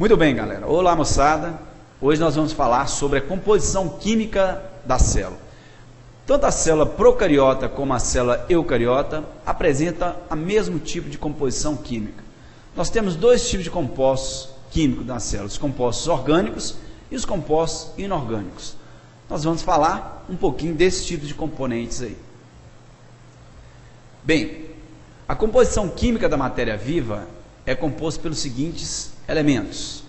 Muito bem, galera. Olá, moçada. Hoje nós vamos falar sobre a composição química da célula. Tanto a célula procariota como a célula eucariota apresentam o mesmo tipo de composição química. Nós temos dois tipos de compostos químicos nas células, os compostos orgânicos e os compostos inorgânicos. Nós vamos falar um pouquinho desse tipo de componentes aí. Bem, a composição química da matéria viva é composta pelos seguintes elementos.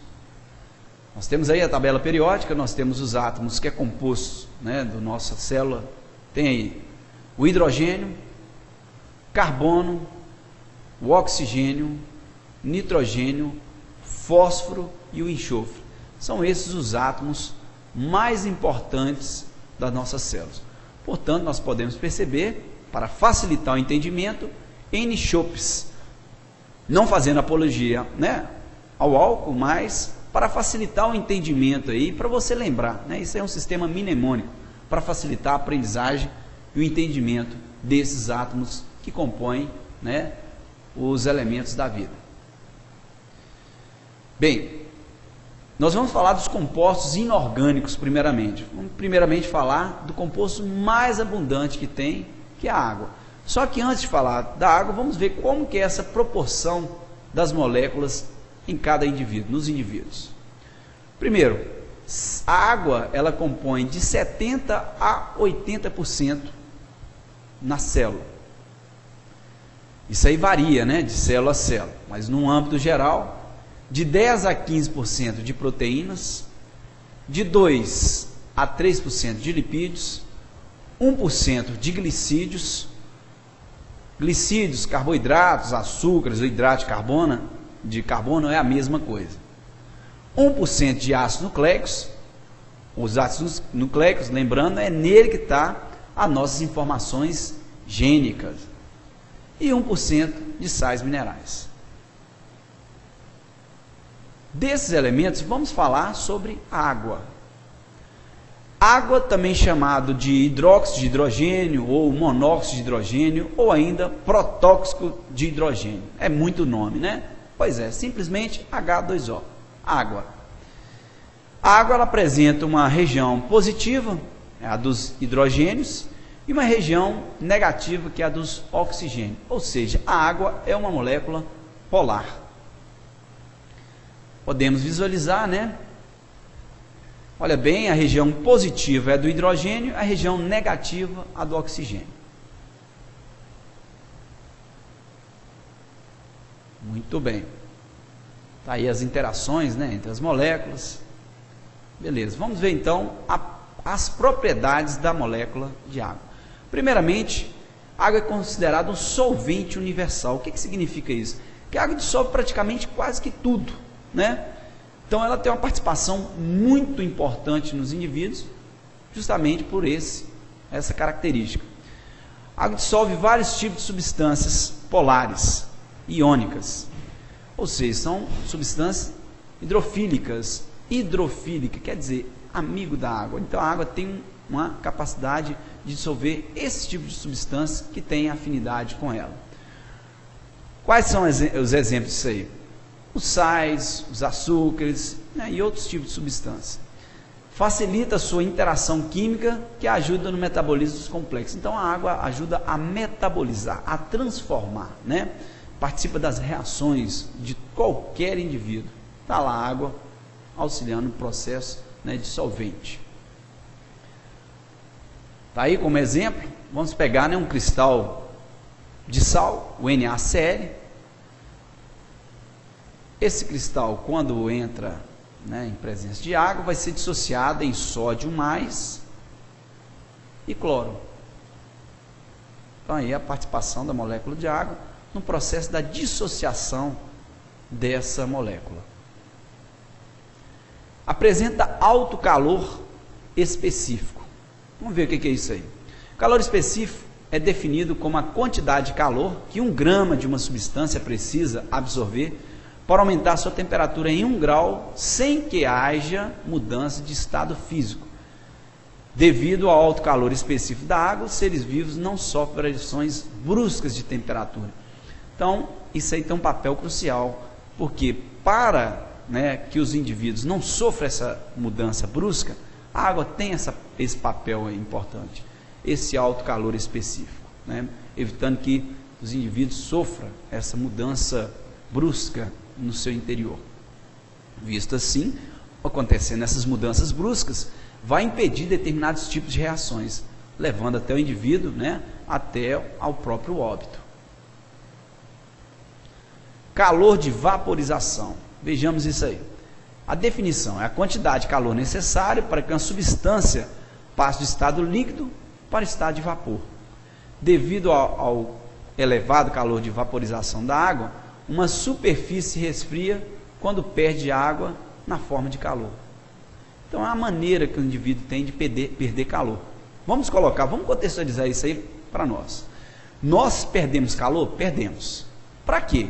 Nós temos aí a tabela periódica, nós temos os átomos que é composto, da nossa célula. Tem aí o hidrogênio, carbono, o oxigênio, nitrogênio, fósforo e o enxofre. São esses os átomos mais importantes das nossas células. Portanto, nós podemos perceber, para facilitar o entendimento, N chopes, não fazendo apologia ao álcool, mas para facilitar o entendimento aí, para você lembrar, isso é um sistema mnemônico, para facilitar a aprendizagem e o entendimento desses átomos que compõem os elementos da vida. Bem, nós vamos falar dos compostos inorgânicos primeiramente. Vamos primeiramente falar do composto mais abundante que tem, que é a água. Só que antes de falar da água, vamos ver como que é essa proporção das moléculas em cada indivíduo, nos indivíduos. Primeiro, a água ela compõe de 70% a 80% na célula. Isso aí varia, de célula a célula, mas no âmbito geral, de 10 a 15% de proteínas, de 2 a 3% de lipídios, 1% de glicídios, carboidratos, açúcares, o hidrato de carbono é a mesma coisa. 1% de ácidos nucleicos, os ácidos nucleicos, lembrando, é nele que está as nossas informações gênicas, e 1% de sais minerais. Desses elementos, vamos falar sobre água. Água, também chamado de hidróxido de hidrogênio, ou monóxido de hidrogênio, ou ainda protóxido de hidrogênio. É muito nome, Pois é, simplesmente H2O, água. A água ela apresenta uma região positiva, a dos hidrogênios, e uma região negativa, que é a dos oxigênios. Ou seja, a água é uma molécula polar. Podemos visualizar, Olha bem, a região positiva é do hidrogênio, a região negativa a do oxigênio. Muito bem. Tá aí as interações, entre as moléculas. Beleza. Vamos ver então as propriedades da molécula de água. Primeiramente, a água é considerada um solvente universal. O que significa isso? Que a água dissolve praticamente quase que tudo, Então ela tem uma participação muito importante nos indivíduos, justamente por essa característica. A água dissolve vários tipos de substâncias polares, iônicas, ou seja, são substâncias hidrofílicas. Hidrofílica quer dizer amigo da água. Então a água tem uma capacidade de dissolver esse tipo de substância que tem afinidade com ela. Quais são os exemplos disso aí? Os sais, os açúcares, e outros tipos de substância. Facilita a sua interação química, que ajuda no metabolismo dos complexos. Então a água ajuda a metabolizar, a transformar, Participa das reações de qualquer indivíduo. Está lá a água auxiliando no processo de solvente. Está aí como exemplo, vamos pegar um cristal de sal, o NaCl. Esse cristal, quando entra em presença de água, vai ser dissociado em sódio mais e cloro. Então aí a participação da molécula de água no processo da dissociação dessa molécula. Apresenta alto calor específico. Vamos ver o que é isso aí. O calor específico é definido como a quantidade de calor que 1 grama de uma substância precisa absorver para aumentar sua temperatura em 1 grau sem que haja mudança de estado físico. Devido ao alto calor específico da água, os seres vivos não sofrem variações bruscas de temperatura. Então, isso aí tem um papel crucial, porque para né, que os indivíduos não sofram essa mudança brusca, a água tem esse papel importante, esse alto calor específico, né, evitando que os indivíduos sofram essa mudança brusca no seu interior. Visto assim, acontecendo essas mudanças bruscas, vai impedir determinados tipos de reações, levando até o indivíduo, né, até ao próprio óbito. Calor de vaporização. Vejamos isso aí. A definição é a quantidade de calor necessária para que uma substância passe do estado líquido para o estado de vapor. Devido ao elevado calor de vaporização da água, uma superfície resfria quando perde água na forma de calor. Então é a maneira que o indivíduo tem de perder calor. Vamos contextualizar isso aí para nós. Nós perdemos calor? Perdemos. Para quê?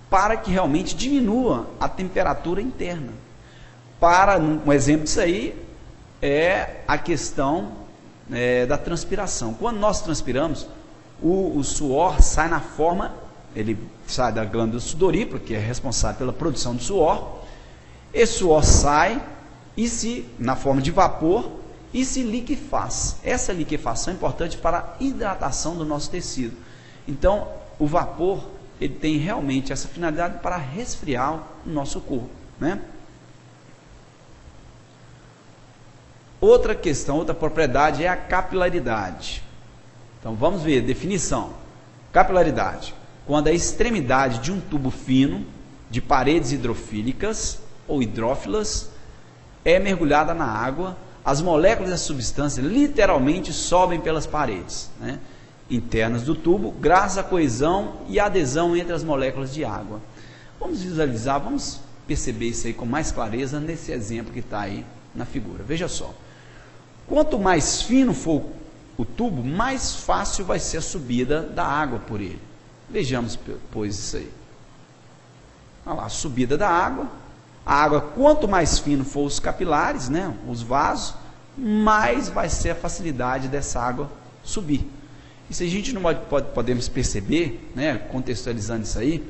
Para que realmente diminua a temperatura interna. Um exemplo disso aí é a questão da transpiração. Quando nós transpiramos, o suor sai na forma, ele sai da glândula sudorípara, que é responsável pela produção do suor. Esse suor sai na forma de vapor e se liquefaz. Essa liquefação é importante para a hidratação do nosso tecido. Então, o vapor, ele tem realmente essa finalidade para resfriar o nosso corpo, né? Outra questão, outra propriedade é a capilaridade. Então vamos ver, definição. Capilaridade: quando a extremidade de um tubo fino, de paredes hidrofílicas ou hidrófilas, é mergulhada na água, as moléculas da substância literalmente sobem pelas paredes, né, internas do tubo, graças à coesão e adesão entre as moléculas de água. Vamos visualizar, vamos perceber isso aí com mais clareza nesse exemplo que está aí na figura. Veja só, quanto mais fino for o tubo, mais fácil vai ser a subida da água por ele. Vejamos, pois, isso aí. Olha lá, a subida da água. A água, quanto mais fino for os capilares, né, os vasos, mais vai ser a facilidade dessa água subir. Isso a gente não podemos perceber, né, contextualizando isso aí,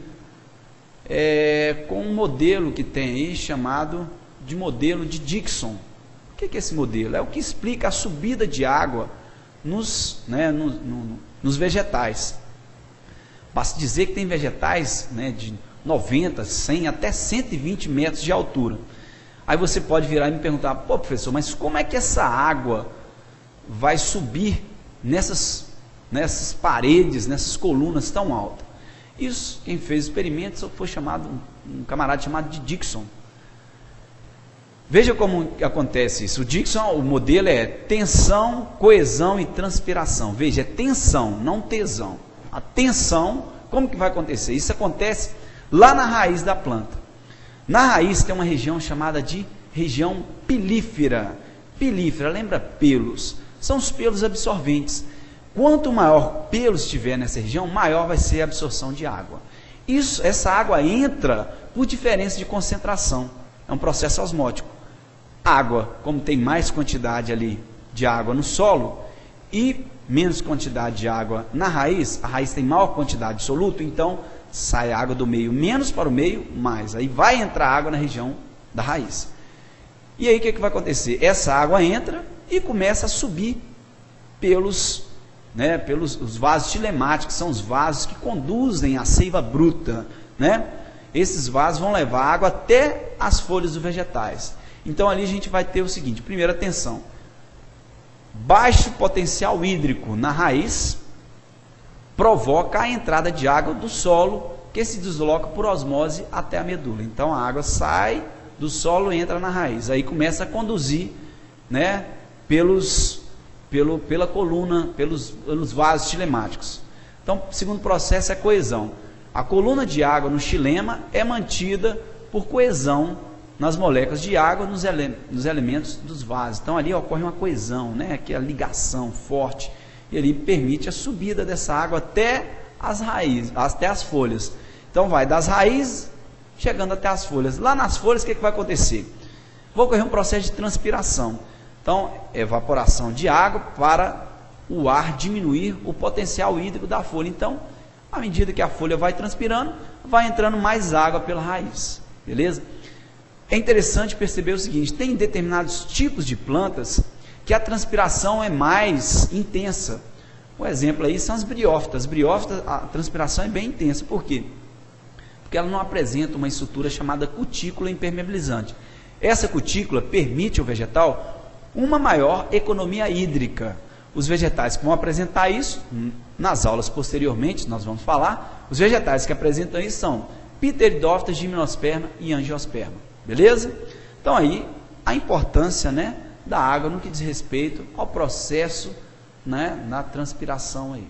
com um modelo que tem aí chamado de modelo de Dickson. O que é esse modelo? É o que explica a subida de água nos vegetais. Basta dizer que tem vegetais, né, de 90, 100 até 120 metros de altura. Aí você pode virar e me perguntar: pô, professor, mas como é que essa água vai subir nessas paredes, nessas colunas tão altas? Isso, quem fez experimentos foi um camarada chamado de Dickson. Veja como acontece isso. O Dickson, o modelo é tensão, coesão e transpiração. Veja, é tensão, não tesão. A tensão, como que vai acontecer? Isso acontece lá na raiz da planta. Na raiz tem uma região chamada de região pilífera. Pilífera, lembra pelos? São os pelos absorventes. Quanto maior pelos tiver nessa região, maior vai ser a absorção de água. Essa água entra por diferença de concentração. É um processo osmótico. Água, como tem mais quantidade ali de água no solo e menos quantidade de água na raiz, a raiz tem maior quantidade de soluto, então sai água do meio menos para o meio mais. Aí vai entrar água na região da raiz. E aí o que vai acontecer? Essa água entra e começa a subir pelos os vasos tilemáticos, que são os vasos que conduzem a seiva bruta, né? Esses vasos vão levar água até as folhas dos vegetais. Então ali a gente vai ter o seguinte: primeira atenção, baixo potencial hídrico na raiz provoca a entrada de água do solo, que se desloca por osmose até a medula. Então a água sai do solo e entra na raiz, aí começa a conduzir, né, pela coluna, pelos vasos tilemáticos. Então, o segundo processo é coesão. A coluna de água no xilema é mantida por coesão nas moléculas de água nos elementos dos vasos. Então ali ocorre uma coesão, né, que é a ligação forte, e ali permite a subida dessa água até as raízes, até as folhas. Então vai das raízes chegando até as folhas. Lá nas folhas o que vai acontecer? Vai ocorrer um processo de transpiração. Então, evaporação de água para o ar diminuir o potencial hídrico da folha. Então, à medida que a folha vai transpirando, vai entrando mais água pela raiz, beleza? é interessante perceber o seguinte: tem determinados tipos de plantas que a transpiração é mais intensa. Um exemplo aí são as briófitas. As briófitas, a transpiração é bem intensa. Por quê? Porque ela não apresenta uma estrutura chamada cutícula impermeabilizante. Essa cutícula permite ao vegetal uma maior economia hídrica. Os vegetais que vão apresentar isso, nas aulas posteriormente, nós vamos falar, os vegetais que apresentam isso são pteridófitas, gimnosperma e angiosperma. Beleza? Então aí, a importância, né, da água no que diz respeito ao processo, né, na transpiração aí.